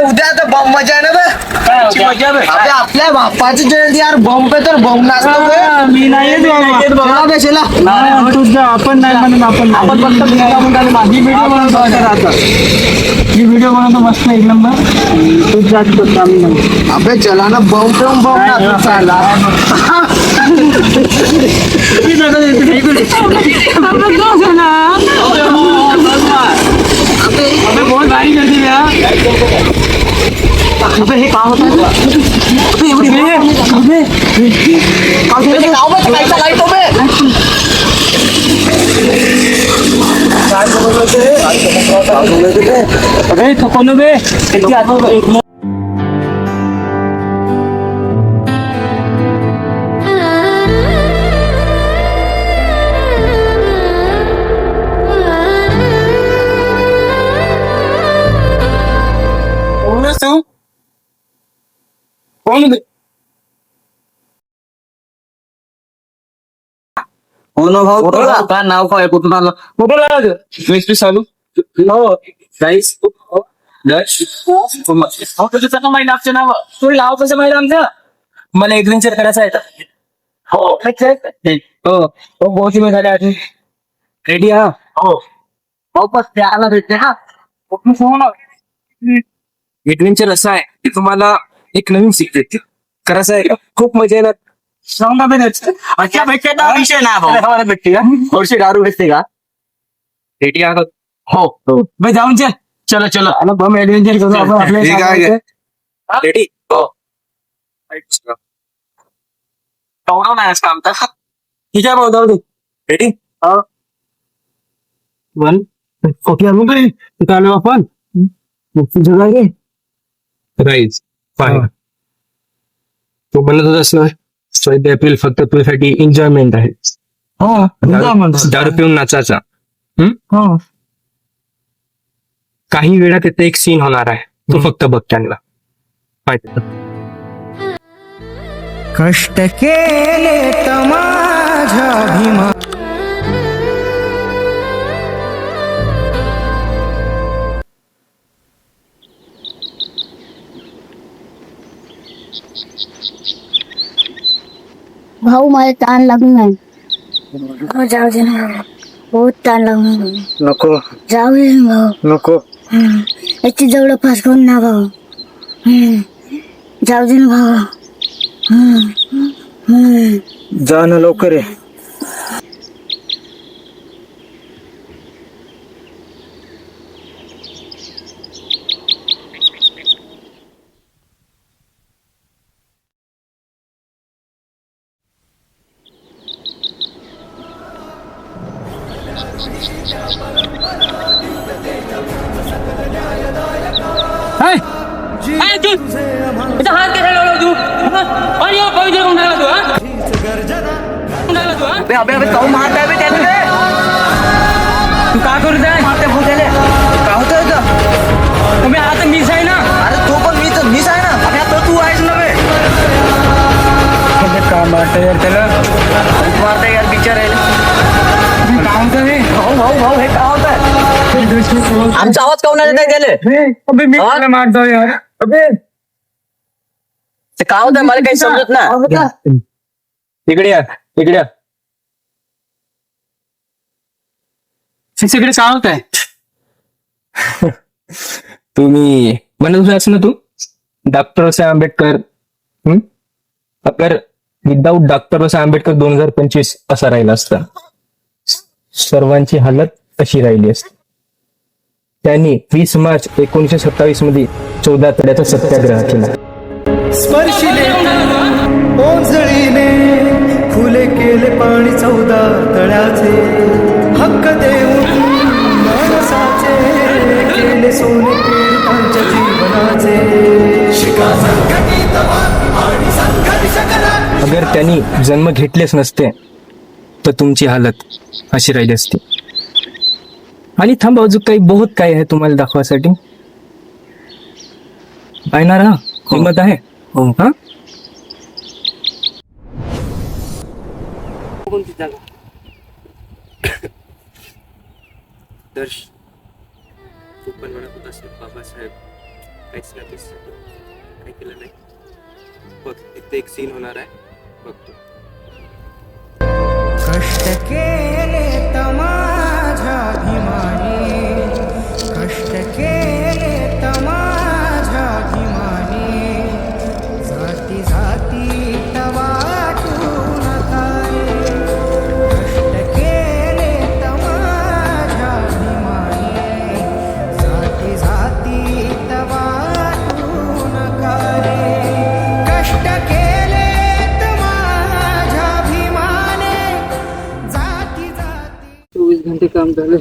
उद्या आता बॉम्ब मजा आहे ना बे. आपल्या बाप्पाची जयंती यार बॉम्ब पे तर बॉम्ब नाचतो. मी नाही येत बाबा. आपण नाही म्हणून आपण फक्त ही व्हिडिओ बनवतो आता. ही व्हिडिओ बनवतो मस्त एक नंबर. तूच जास्त करतो आम्ही म्हणून. अबे चला ना बॉम्ब पे बॉम्ब नाचतो चाला. बहुत भारी कर दी यार. हे काम होतं. थकवलं बे. कोण भाऊ काय नाव काय कुठून आलं कुठून आलं चालू हो गाईस माहिती आमचं नाव तुम्ही नाव कसं माहिती आमचं मला ऍडव्हेंचर करायचं आहे हो बहुत झाले आधी रेडी हा हो बस त्याला भेटते हा ऍडव्हेंचर असं आहे की तुम्हाला एक नवीन शिकते करायचं आहे खूप मजा येणार अच्छा भेटते ना विषय ना भाऊ भेटते का थोडीशी दारू भेटते का रेडी आहोत हो हो भाई जाऊन चलो चलो हम एडवेंचर करू आपण आपल्या रेडी हो नाही काम तर ठीक आहे भाऊ जाऊ दे रेडी वन ओके आलो आपण जगाय राईज फाईन तो म्हणत होता असं 14 एप्रिल फक्त तुझ्यासाठी एन्जॉयमेंट आहे दारू पिऊन नाचायचा काही वेळात तिथे एक सीन होणार आहे तो फक्त बघ त्यांना कष्ट केले तर माझ्या भीमा भाऊ मला ताण लागून नाही जाऊ दे ना बहुत ताण लागून नको जाऊ दे ना भाऊ नको याची जवळ फास करून ना भाऊ जाऊ दे ना भाऊ जा ना लवकर ये तू का करू जाय का होत तुम्ही आता मीच आहे ना अरे तो पण मीच आहे ना अरे आता तू आहेस ना का मारता यार त्याला मारता यार बिचार आहे काय होतं हे भाऊ हे काय होत आमचा आवाज काऊन नाही त्याले मारतो यार ते काय होतं मला काही समजत ना इकडे या तिकडे काय होत आहे तुम्ही म्हणत होता ना तू डॉक्टर बाबासाहेब आंबेडकर अगर विदाऊट डॉक्टर बाबासाहेब आंबेडकर 2025 असा राहिला असता सर्वांची हालत अशी राहिली असती त्यांनी 20 मार्च 1927 मध्ये 14 तड्याचा सत्याग्रह केला स्पर्शिले ओंजळीने फुले केले पाणी 14 तळ्याचे हक्क देऊन माणसाचे केले सोने पीडितांच्या जीवनाचे अगर त्यांनी जन्म घेतलेच नसते तर तुमची हालत अशी राहिली असती आणि थांब अजून काही बहुत काय आहे तुम्हाला दाखवासाठी पाहणार हा हिंमत आहे हा कोणती जागा? दर्श तू पण म्हणत होतास ना बाबासाहेब काहीच नाही दिसत, काय केलं नाही. बघ इथे एक सीन होणार आहे, बघ तू. कष्ट केले तमाझाभिमानी, कष्ट केले तमाझाभिमानी, जाती जाती तवाटू नका रे. कष्ट केले तमाझाभिमानी, जाती जाती तवाटू नका रे. कष्ट केले तमाझाभिमानी, जाती जाती. 24 घंटे काम झालं,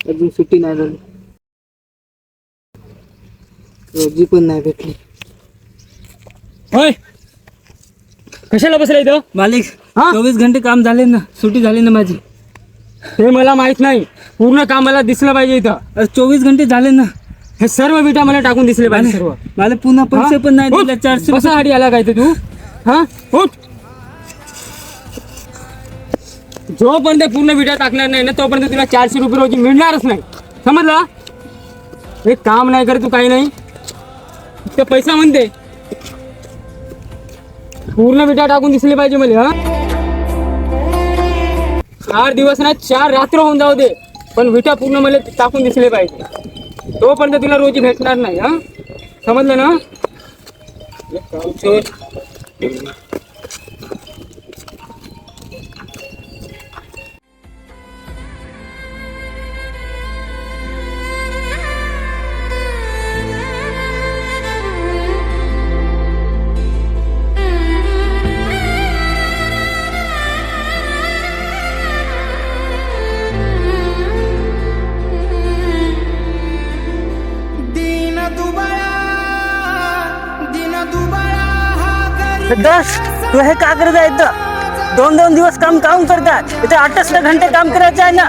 अजून सुट्टी नाही झाली, रोजी पण नाही भेटली. होय कशाला बसला इथं? मालिक, हा? 24 घंटे काम झाले ना, सुट्टी झाली ना माझी. हे मला माहित नाही, पूर्ण काम मला दिसलं पाहिजे इथं. 24 घंटे झाले ना. हे सर्व विटा मला टाकून दिसले पाहिजे सर्व. मला पुन्हा पैसे पण नाही उठ. दिले. 400 कशासाठी आला काय ते तू? हा उठ. जोपर्यंत पूर्ण विटा टाकणार नाही ना तोपर्यंत तुला 400 रुपये रोजी मिळणारच नाही, समजला? एक काम नाही करत तू, काही नाही, ते पैसा म्हणते. पूर्ण विटा टाकून दिसले पाहिजे मला. हा 4 दिवस नाही 4 रात्र होऊन जाऊ दे, पण विटा पूर्ण मला टाकून दिसले पाहिजे. तोपर्यंत तुला रोजी भेटणार नाही. हा समजलं ना? एक काम कर. दीन दुबळा हा गरीब दस तू हे का करत आहे इथं? 2-2 दिवस काम करतात इथे. 8 घंटे काम करायचं आहे ना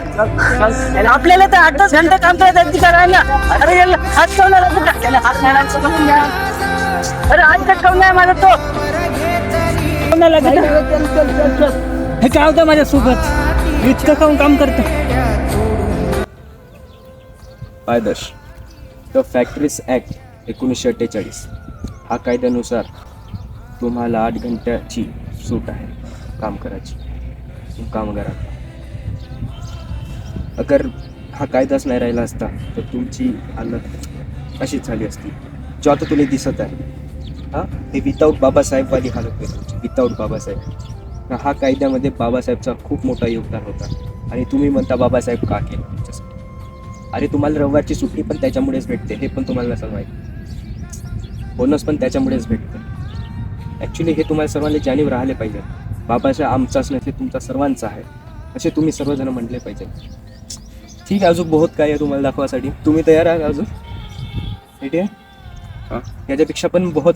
आपल्याला, तर 8 घंटे काम करायचं अधिकार आहे ना. अरे याला हात ठेवणार कुठं? याला हात नाही घ्या. अरे हात कटकावून नाही माझा तो. हे काय होतं माझ्यासोबत? इतकं काम करतं. पायदर्श द फॅक्टरीज ॲक्ट 1948 हा कायद्यानुसार तुम्हाला 8 घंट्याची सूट आहे काम करायची, कामगारांना. अगर हा कायदाच नाही राहिला असता तर तुमची हालत अशीच झाली असती जो आता तुला दिसत आहे. हा हे विदाऊट बाबासाहेबवाली हालत आहे तुमची, विदाऊट बाबासाहेब. हा कायद्यामध्ये बाबासाहेबचा खूप मोठा योगदान होता आणि तुम्ही म्हणता बाबासाहेब का केलं तुमच्यासाठी. अरे तुम्हाला रविवारची सुट्टी पण त्याच्यामुळेच भेटते, हे पण तुम्हाला नसेल माहिती. बोनस पण त्याच्यामुळेच भेटतं. ॲक्च्युली हे तुम्हाला सर्वांना जाणीव राहिले पाहिजे. बाबासाहेब आमचाच नाही, तुमचा सर्वांचा आहे, असे तुम्ही सर्वजण म्हटले पाहिजे. ठीक आहे, अजून बहुत काय आहे तुम्हाला दाखवासाठी. तुम्ही तयार आहात अजून? ठीक आहे. हां याच्यापेक्षा पण बहुत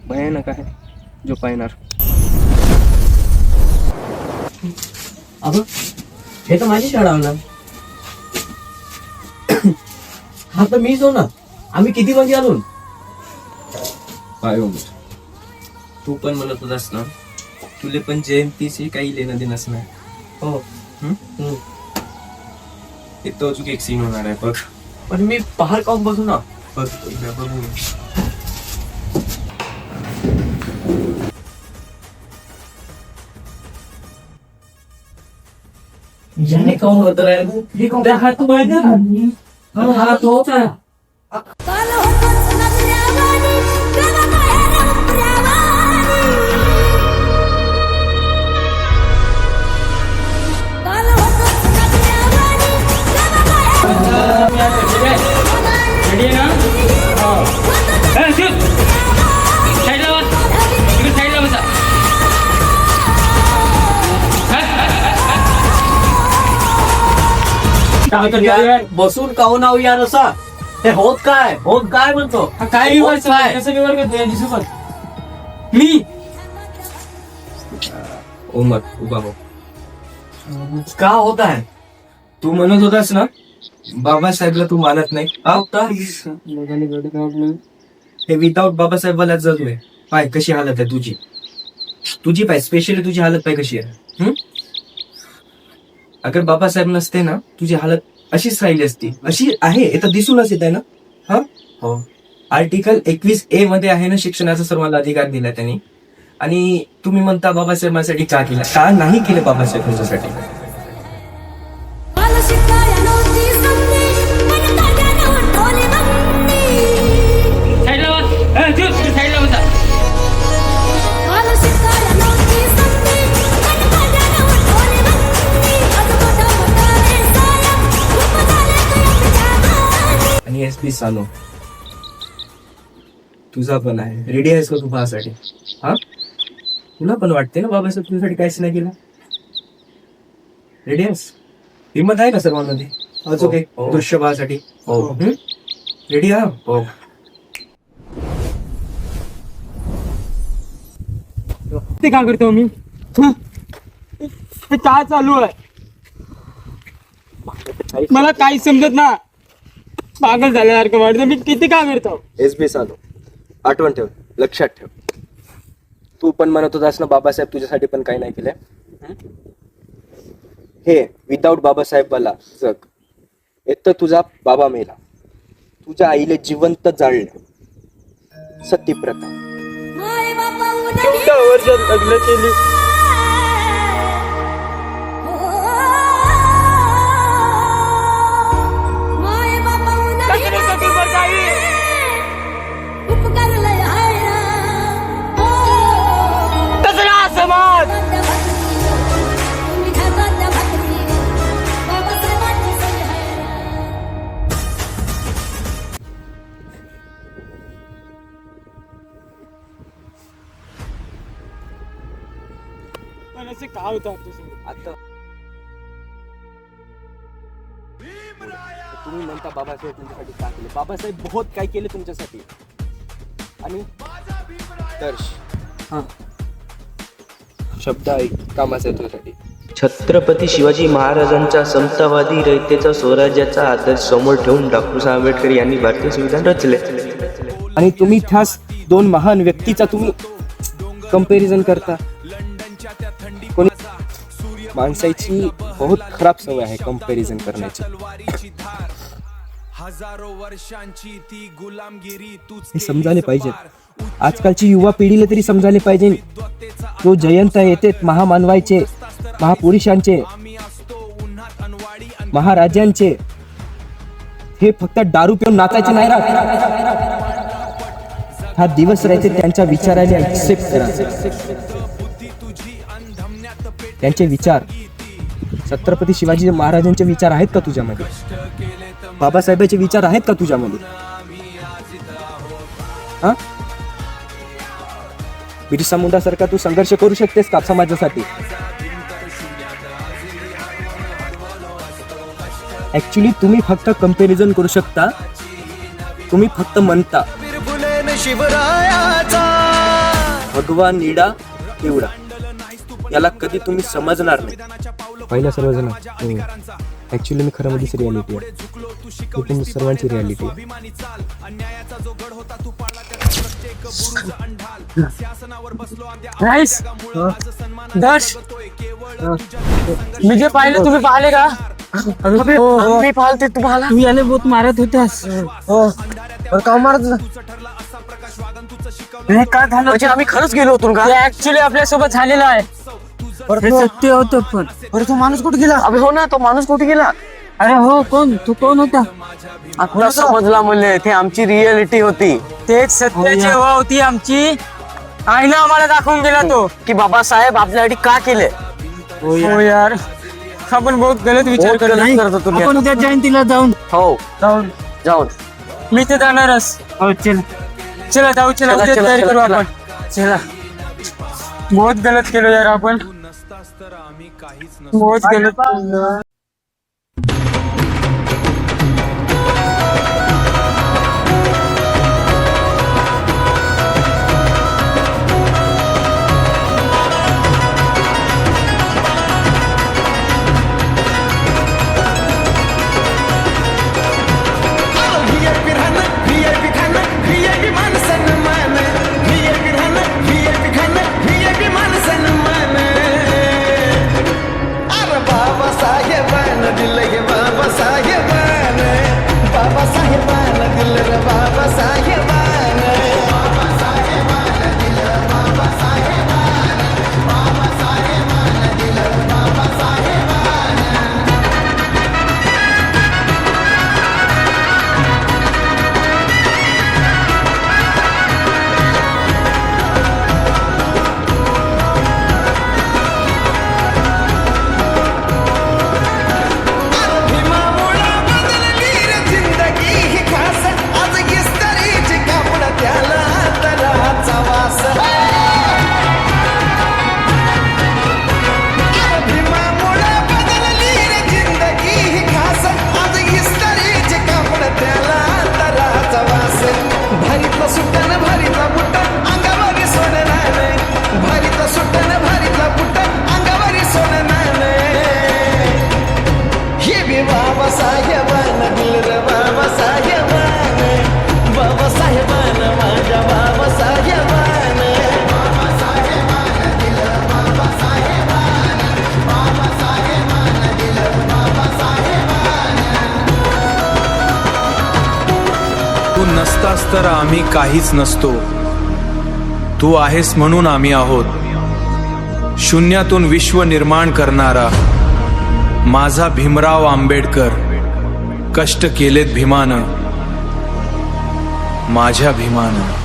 भयानक आहे जो पाहणार. अगं हे तर माझी शाळा होणार. हा तर मीच हो ना. आम्ही किती म्हणजे आलो. काय तू पण म्हणत होतास ना तुले पण जयंतीशी काही लेणं देणंच नाही. हो इथं अजून एक सीन होणार आहे बघ. पण मी पहाड काऊन बसू ना. बघ एकदा बघू. याने काऊन होत रे. त्या हात तू माहिती हा तोच आहे. काल होतोच नजऱ्यावानी, गला बाहेर उतऱ्यावानी. काल होतोच नजऱ्यावानी, गला बाहेर रेडी आहे ना? ए, शिव! साईडला बस. इकडे साईडला बसा. काय करतो यार? बसून काऊन आऊ यार असा. हे होत काय म्हणतो. हा काय रिवर्स कसं रिवर्स करतो यांच्यासोबत? मी उमर उभा हो. का होत आहे. तू म्हणत होतास ना बाबासाहेबला तू मानत नाही. हे विदाऊट बाबासाहेबला जग आहे. पाय कशी हालत आहे तुझी पाय, स्पेशली तुझी हालत पाय कशी आहे. अगर बाबासाहेब नसते ना तुझी हालत अशीच राहिली असती. अशी आहे हे तर दिसूनच येत आहे ना. हा हो, आर्टिकल 21A मध्ये आहे ना शिक्षणाचा सर्वांना अधिकार दिला त्यांनी. आणि तुम्ही म्हणता बाबासाहेबांसाठी का केलं, का नाही केलं बाबासाहेब तुझ्यासाठी. मला शिकायला नव्हती संधी, पण काढ्यानं उठवली बंदी. साईडला बस. साईडला बसा. मला शिकायला नव्हती संधी, पण काढ्यानं उठवली बंदी. आज मोठा मोठा रेसाया, खूप झाले तुझ्या पिठावर. आणि SP सानू तुझा पण आहे. रेडी आहेस का तू पाहासाठी. हा तुला पण वाटते ना बाबासाहेब तुझ्यासाठी काहीच नाही केलं. रेडी आहेस, हिंमत आहे ना सर्वांमध्ये अजून एक दृश्य पाहासाठी. रेडी हा. हो. ते काय करतो मी. ते काय चालू आहे मला काही समजत ना. पागल झाल्यासारखं वाटतं. मी किती काम करतो. SP सानू आठवण ठेव, लक्षात ठेव. तू पण म्हणत होतास ना बाबासाहेब तुझ्यासाठी पण काही नाही केलंय. हे विदाऊट बाबासाहेब वाला जग. एक तर तुझा बाबा मेला, तुझ्या आईले जिवंत जाळले, सतीप्रथा. माय बापा एवढ्या वर्षात लग्न केली. माय बापा उपकार लय आहे ना. दसरा समाज. तुम्ही खातात त्या भाकरी, बाबासाहेबांची सही आहे ना. पण असं काय होतं आपल्यासोबत. आता तुम्ही म्हणता बाबासाहेब तुमच्यासाठी काय केले. बाबासाहेब बहुत काय केले तुमच्यासाठी. आणि दर्श हा शब्द ऐक कामाचा आहे तुझ्यासाठी. छत्रपती शिवाजी महाराजांच्या समतावादी रयतेचा स्वराज्याचा आदर्श समोर ठेवून डॉक्टर साहेब आंबेडकर यांनी भारतीय संविधान रचले. आणि तुम्ही त्यास दोन महान व्यक्तीचा तुम्ही कंपॅरिझन करता. कोणी माणसाची बहुत खराब सवय आहे कंपॅरिझन करण्याची. हे समजायला पाहिजे. आजकालची युवा पिढीला तरी समजायला पाहिजे. जो जयंत येते महामानवायचे, महापुरुषांचे, महाराजांचे, हे फक्त दारू पिऊन नाचायचे नाही राहत. हा दिवस राहते त्यांच्या विचाराने ऍक्सेप्ट करा. त्यांचे विचार, छत्रपती शिवाजी महाराजांचे विचार आहेत का तुझ्यामध्ये. बाबासाहेबांचे विचार आहेत का तुझ्यामध्ये. हा बिरसा मुंडा सारखा तू संघर्ष करू शकतेस का समाजासाठी. ऍक्च्युली तुम्ही फक्त कंपॅरिझन करू शकता. तुम्ही फक्त म्हणता भगवान निडा एवढा. याला कधी तुम्ही समजणार नाही. पहिला सर्वजण ऍक्च्युली मी खरं मध्येच रियालिटी आहे. तुम्ही सर्वांची रियालिटी आहे. राईस दर्श मी जे पाहिलं तुम्ही पाहिले का. मी पाहते तुम्हाला. तू याने बहुत मारत होतास. का मारत काय झालं म्हणजे आम्ही खरंच गेलो होतो का. ऍक्च्युली आपल्यासोबत झालेलं आहे. हे सत्य होतं. पण अरे तो माणूस कुठे गेला. अबे हो ना, तो माणूस कुठे गेला. अरे हो, कोण तू, कोण होता. आपला समजला म्हणले ते आमची रियालिटी होती. तेच सत्याची हवा होती आमची. आईनं आम्हाला दाखवून गेला तो की बाबासाहेब आपल्यासाठी का केले. हो यार, आपण बहुत गलत विचार करत होतो. आपण उद्या जयंतीला जाऊन हो जाऊन मी ते जाणारच. हो चल चला जाऊ. चला उद्या तयारी करू आपण. चला. बहुत गलत केलं यार आपण. बहुत गलत. नसतास तर आम्ही काहीच नसतो. तू आहेस म्हणून आम्ही आहोत. शून्यातून विश्व निर्माण करणारा माझा भीमराव आंबेडकर. कष्ट केलेत भीमानं, माझ्या भीमानं.